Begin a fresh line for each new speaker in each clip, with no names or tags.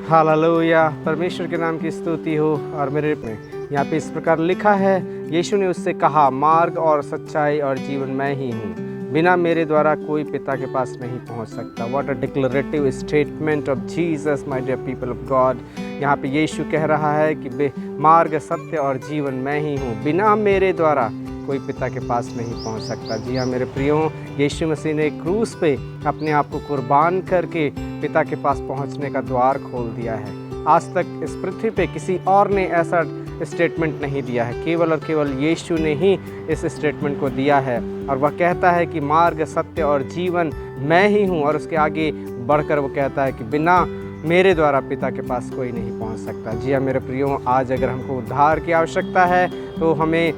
Hallelujah, परमेश्वर के नाम की स्तुति हो। और मेरे में यहाँ पे इस प्रकार लिखा है, यीशु ने उससे कहा, मार्ग और सच्चाई और जीवन मैं ही हूँ, बिना मेरे द्वारा कोई पिता के पास नहीं पहुँच सकता। What a declarative statement of Jesus, my dear people of God. यहाँ पे यीशु कह रहा है कि मार्ग, सत्य और जीवन मैं ही हूँ, बिना मेरे द्वारा कोई पिता के पास नहीं पहुंच सकता। जी हाँ मेरे प्रियो, यीशु मसीह ने क्रूस पे अपने आप को कुर्बान करके पिता के पास पहुंचने का द्वार खोल दिया है। आज तक इस पृथ्वी पे किसी और ने ऐसा स्टेटमेंट नहीं दिया है, केवल और केवल यीशु ने ही इस स्टेटमेंट को दिया है। और वह कहता है कि मार्ग, सत्य और जीवन मैं ही हूँ, और उसके आगे बढ़कर वो कहता है कि बिना मेरे द्वारा पिता के पास कोई नहीं पहुँच सकता। जी हाँ मेरे प्रियो, आज अगर हमको उद्धार की आवश्यकता है तो हमें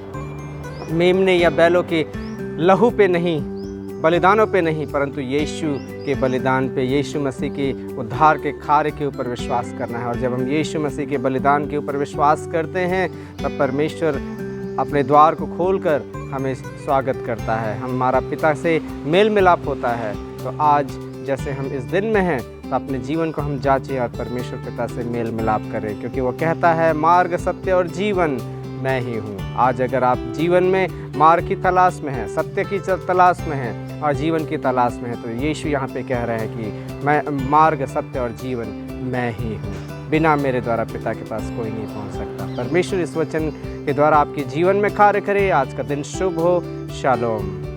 मेमने या बैलों के लहू पे नहीं, बलिदानों पे नहीं, परंतु यीशु के बलिदान पे, यीशु मसीह के उद्धार के कार्य के ऊपर विश्वास करना है। और जब हम यीशु मसीह के बलिदान के ऊपर विश्वास करते हैं, तब परमेश्वर अपने द्वार को खोलकर हमें स्वागत करता है, हमारा पिता से मेल मिलाप होता है। तो आज जैसे हम इस दिन में हैं, तो अपने जीवन को हम जांचें और परमेश्वर पिता से मेल मिलाप करें, क्योंकि वो कहता है मार्ग, सत्य और जीवन मैं ही हूँ। आज अगर आप जीवन में मार्ग की तलाश में हैं, सत्य की तलाश में हैं और जीवन की तलाश में हैं, तो यीशु यहाँ पे कह रहे हैं कि मैं मार्ग, सत्य और जीवन मैं ही हूँ, बिना मेरे द्वारा पिता के पास कोई नहीं पहुँच सकता। परमेश्वर इस वचन के द्वारा आपके जीवन में कार्य करे। आज का दिन शुभ हो। शालोम।